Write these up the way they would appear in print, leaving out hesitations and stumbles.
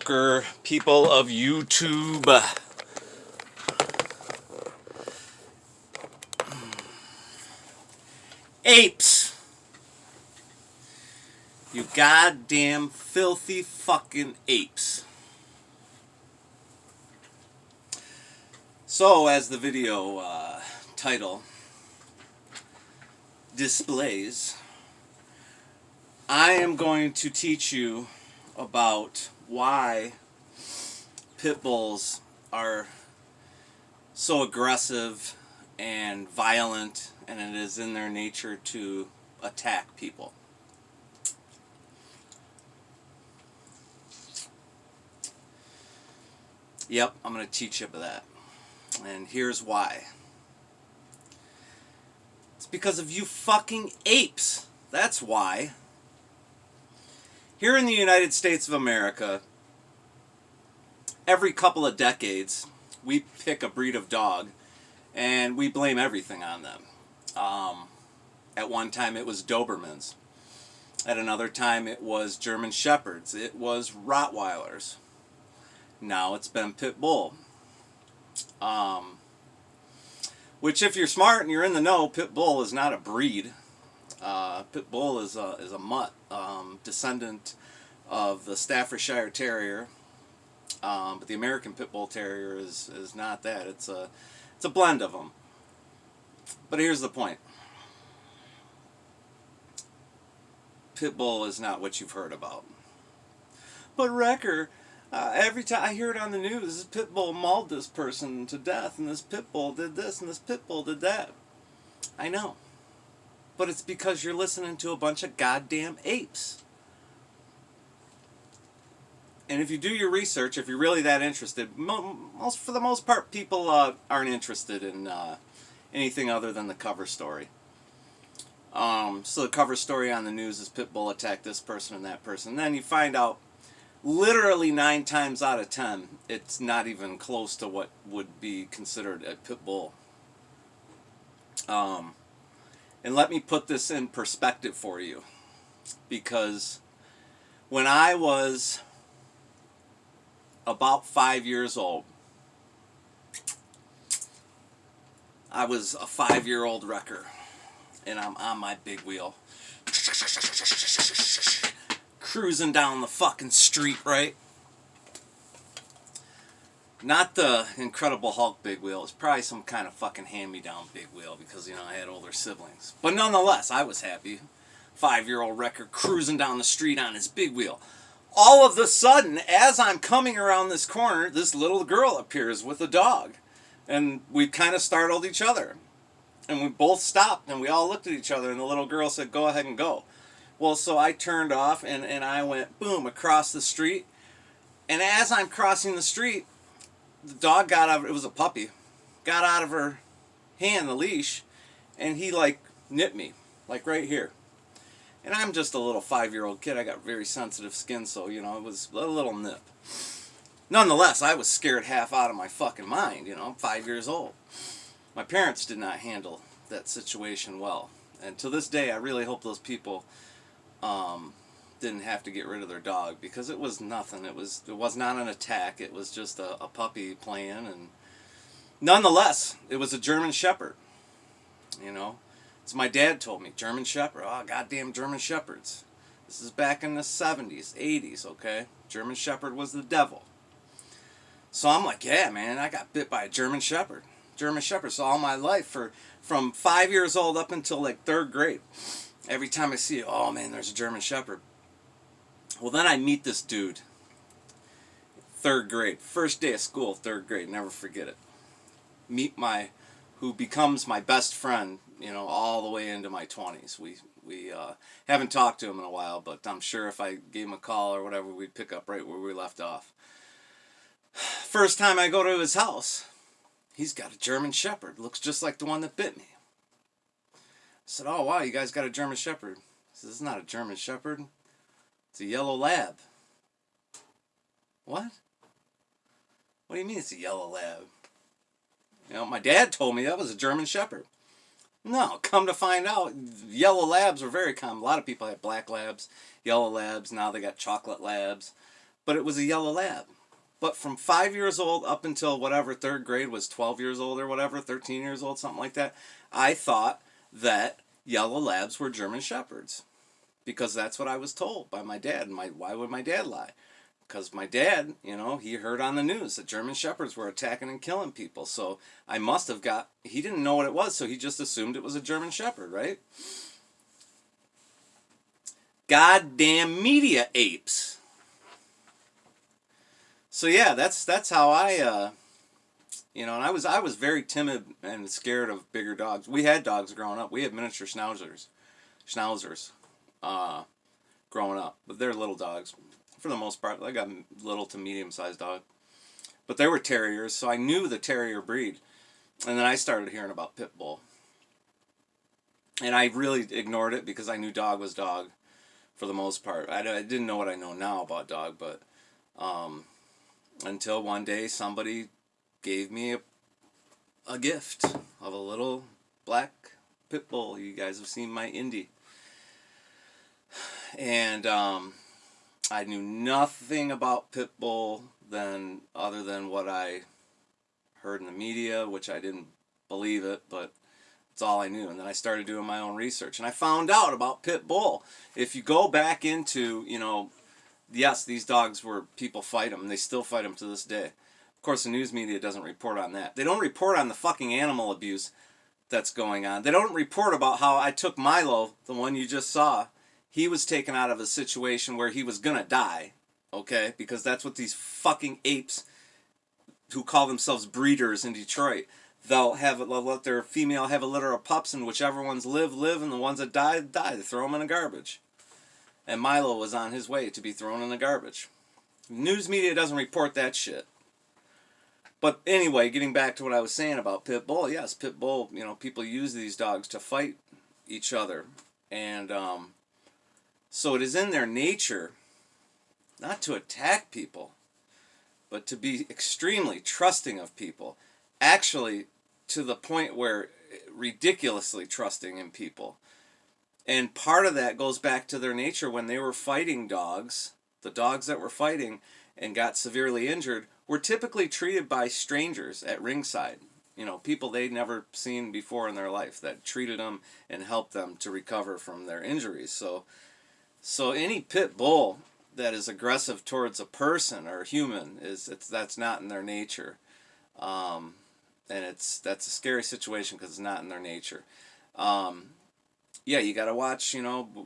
mediocre people of YouTube. Apes. You goddamn filthy fucking apes. So, as the video title displays, I am going to teach you about why pit bulls are so aggressive and violent, and it is in their nature to attack people. Yep, I'm going to teach you about that. And here's why. It's because of you fucking apes. That's why. Here in the United States of America, every couple of decades, we pick a breed of dog and we blame everything on them. At one time it was Dobermans. At another time it was German Shepherds. It was Rottweilers. Now it's been Pitbull. Which, if you're smart and you're in the know, Pitbull is not a breed. Pitbull is a mutt, descendant of the Staffordshire Terrier. But the American Pitbull Terrier is not that. It's a blend of them. But here's the point. Pitbull is not what you've heard about. But Wrecker, every time I hear it on the news, this Pitbull mauled this person to death, and this Pitbull did this, and this Pitbull did that. I know. But it's because you're listening to a bunch of goddamn apes. And if you do your research, if you're really that interested, for the most part, people aren't interested in anything other than the cover story. So the cover story on the news is Pitbull attacked this person and that person. And then you find out, literally 9 times out of 10, it's not even close to what would be considered a Pitbull. And let me put this in perspective for you. Because when I was about 5 years old, I was a 5-year-old wrecker. And I'm on my big wheel. Cruising down the fucking street, right? Not the Incredible Hulk big wheel. It's probably some kind of fucking hand-me-down big wheel because, you know, I had older siblings. But nonetheless, I was happy. 5-year-old wrecker cruising down the street on his big wheel. All of a sudden, as I'm coming around this corner, this little girl appears with a dog. And we kind of startled each other. And we both stopped and we all looked at each other and the little girl said, "Go ahead and go." Well, so I turned off and I went, boom, across the street. And as I'm crossing the street, the dog got out of it. It was a puppy. Got out of her hand, the leash, and he, like, nipped me, like right here. And I'm just a little 5-year-old kid. I got very sensitive skin, so, you know, it was a little nip. Nonetheless, I was scared half out of my fucking mind, you know. I'm 5 years old. My parents did not handle that situation well. And to this day, I really hope those people didn't have to get rid of their dog, because it was nothing. It was not an attack. It was just a puppy playing, and nonetheless, it was a German Shepherd. You know, so my dad told me, German Shepherd. Oh, goddamn German Shepherds. This is back in the 70s, 80s. Okay, German Shepherd was the devil. So I'm like, yeah, man, I got bit by a German Shepherd. German Shepherds. So all my life, from 5 years old up until like 3rd grade, every time I see it, oh man, there's a German Shepherd. Well, then I meet this dude, 3rd grade, first day of school, 3rd grade, never forget it. Meet who becomes my best friend, you know, all the way into my 20s. We haven't talked to him in a while, but I'm sure if I gave him a call or whatever, we'd pick up right where we left off. First time I go to his house, he's got a German Shepherd. Looks just like the one that bit me. I said, "Oh, wow, you guys got a German Shepherd." He says, "It's not a German Shepherd. It's a yellow lab." What? What do you mean it's a yellow lab? You know, my dad told me that was a German Shepherd. No, come to find out, yellow labs were very common. A lot of people had black labs, yellow labs. Now they got chocolate labs. but it was a yellow lab. But from 5 years old up until whatever third grade was 12 years old or whatever, 13 years old, something like that, I thought that yellow labs were German Shepherds. Because that's what I was told by my dad. Why would my dad lie? Because my dad, he heard on the news that German Shepherds were attacking and killing people. So I must have he didn't know what it was, so he just assumed it was a German Shepherd, right? Goddamn media apes. So yeah, that's how I, and I was very timid and scared of bigger dogs. We had dogs growing up. We had miniature schnauzers, growing up, but they're little dogs. For the most part, I got little to medium-sized dog. But they were terriers, so I knew the terrier breed. And then I started hearing about Pitbull. And I really ignored it because I knew dog was dog for the most part. I didn't know what I know now about dog, but until one day somebody gave me a gift of a little black Pitbull. You guys have seen my Indy. And I knew nothing about Pitbull other than what I heard in the media, which I didn't believe it, but it's all I knew. And then I started doing my own research, and I found out about Pitbull. If you go back into, yes, these dogs people fight them, and they still fight them to this day. Of course, the news media doesn't report on that. They don't report on the fucking animal abuse that's going on. They don't report about how I took Milo, the one you just saw. He was taken out of a situation where he was gonna die, okay? Because that's what these fucking apes who call themselves breeders in Detroit, they'll let their female have a litter of pups, and whichever ones live, and the ones that die. They throw them in the garbage. And Milo was on his way to be thrown in the garbage. News media doesn't report that shit. But anyway, getting back to what I was saying about Pitbull, yes, Pitbull, people use these dogs to fight each other. And, so it is in their nature not to attack people, but to be extremely trusting of people. Actually, to the point where ridiculously trusting in people. And part of that goes back to their nature. When they were fighting dogs, the dogs that were fighting and got severely injured were typically treated by strangers at ringside. People they'd never seen before in their life that treated them and helped them to recover from their injuries. So any pit bull that is aggressive towards a person or a human that's not in their nature, and that's a scary situation because it's not in their nature. Yeah, you gotta watch. You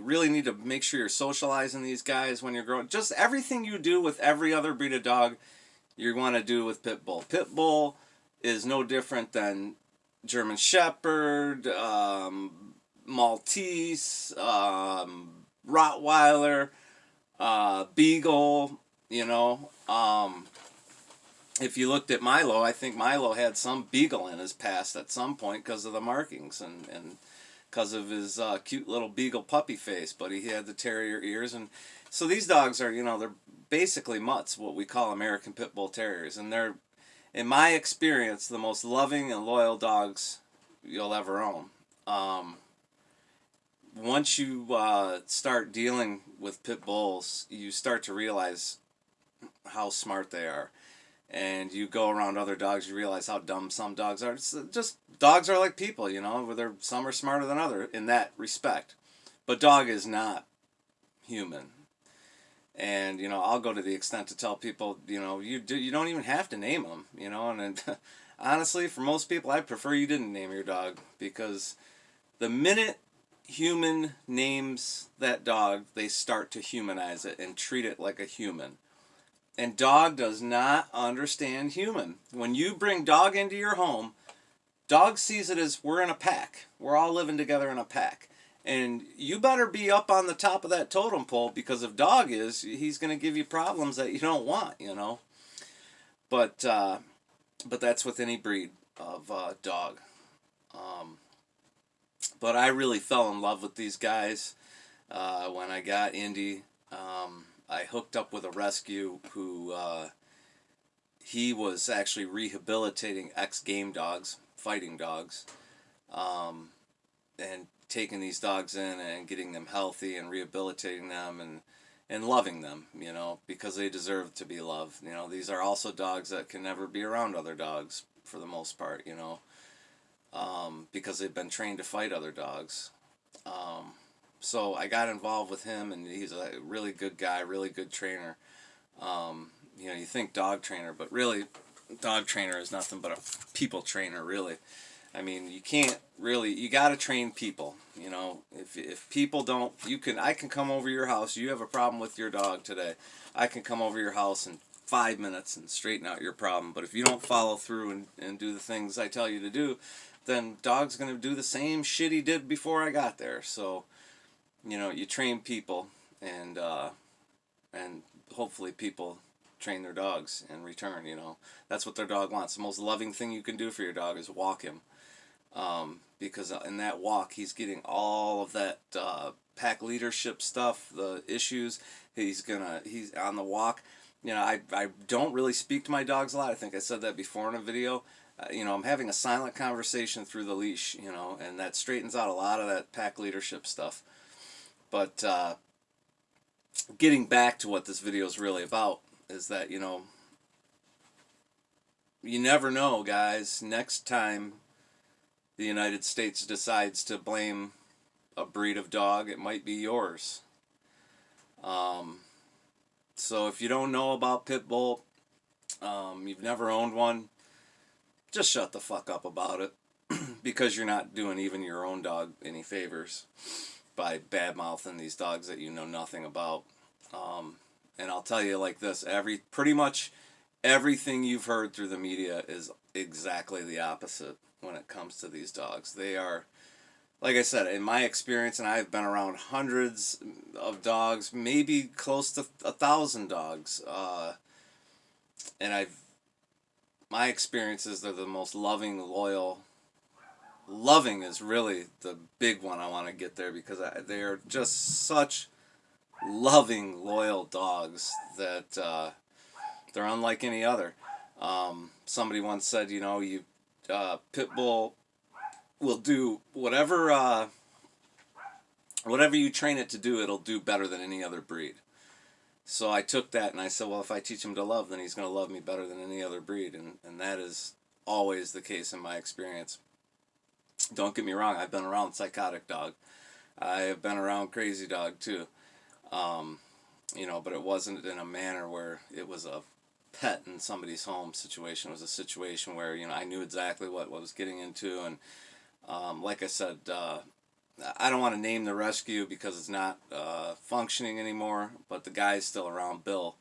really need to make sure you're socializing these guys when you're growing. Just everything you do with every other breed of dog, you want to do with pit bull. Pit bull is no different than German Shepard, Maltese, Rottweiler, Beagle, if you looked at Milo, I think Milo had some Beagle in his past at some point because of the markings and because of his cute little Beagle puppy face, but he had the terrier ears. And so these dogs are, they're basically mutts, what we call American Pit Bull Terriers. And they're, in my experience, the most loving and loyal dogs you'll ever own. Once you start dealing with pit bulls, you start to realize how smart they are. And you go around other dogs, you realize how dumb some dogs are. It's just dogs are like people, where some are smarter than others in that respect. But dog is not human. And, I'll go to the extent to tell people, you don't even have to name them, and honestly, for most people, I prefer you didn't name your dog, because the minute human names that dog, they start to humanize it and treat it like a human. And dog does not understand human. When you bring dog into your home, dog sees it as we're in a pack. We're all living together in a pack. And you better be up on the top of that totem pole, because if dog is, he's going to give you problems that you don't want, But that's with any breed of dog. But I really fell in love with these guys when I got Indy. I hooked up with a rescue who he was actually rehabilitating ex-game dogs, fighting dogs, and taking these dogs in and getting them healthy and rehabilitating them, and loving them, you know, because they deserve to be loved. You know, these are also dogs that can never be around other dogs for the most part, you know, because they've been trained to fight other dogs. So I got involved with him, and he's a really good guy, really good trainer. You know, you think dog trainer, but really, dog trainer is nothing but a people trainer, really. I mean, you can't really, you got to train people, you know. If people don't, I can come over your house. You have a problem with your dog today. I can come over your house in 5 minutes and straighten out your problem. But if you don't follow through and do the things I tell you to do, then dog's going to do the same shit he did before I got there. So, you know, you train people, and hopefully people train their dogs in return, you know. That's what their dog wants. The most loving thing you can do for your dog is walk him. Because in that walk, he's getting all of that pack leadership stuff, the issues. He's on the walk. You know, I don't really speak to my dogs a lot. I think I said that before in a video. You know, I'm having a silent conversation through the leash, you know, and that straightens out a lot of that pack leadership stuff. But getting back to what this video is really about is that, you know, you never know, guys. Next time the United States decides to blame a breed of dog, it might be yours. So if you don't know about Pitbull, you've never owned one, just shut the fuck up about it, because you're not doing even your own dog any favors by bad-mouthing these dogs that you know nothing about. And I'll tell you like this, pretty much everything you've heard through the media is exactly the opposite when it comes to these dogs. They are, like I said, in my experience, and I've been around hundreds of dogs, maybe close to 1,000 dogs, and my experience is they're the most loving, loyal. Loving is really the big one I want to get there, because they are just such loving, loyal dogs that they're unlike any other. Somebody once said, you know, Pitbull will do whatever you train it to do, it'll do better than any other breed. So I took that and I said, well, if I teach him to love, then he's going to love me better than any other breed. And that is always the case in my experience. Don't get me wrong, I've been around psychotic dog. I have been around crazy dog too. You know, but it wasn't in a manner where it was a pet in somebody's home situation. It was a situation where, you know, I knew exactly what I was getting into. And like I said, I don't want to name the rescue because it's not functioning anymore, but the guy's still around, Bill.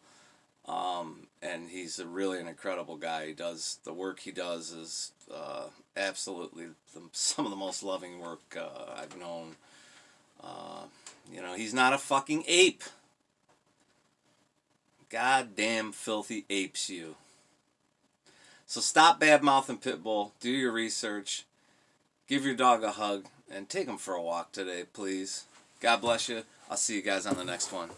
And he's really an incredible guy. He does, the work he does is absolutely some of the most loving work I've known. You know, he's not a fucking ape. Goddamn filthy apes, you. So stop bad-mouthing Pitbull. Do your research. Give your dog a hug. And take him for a walk today, please. God bless you. I'll see you guys on the next one.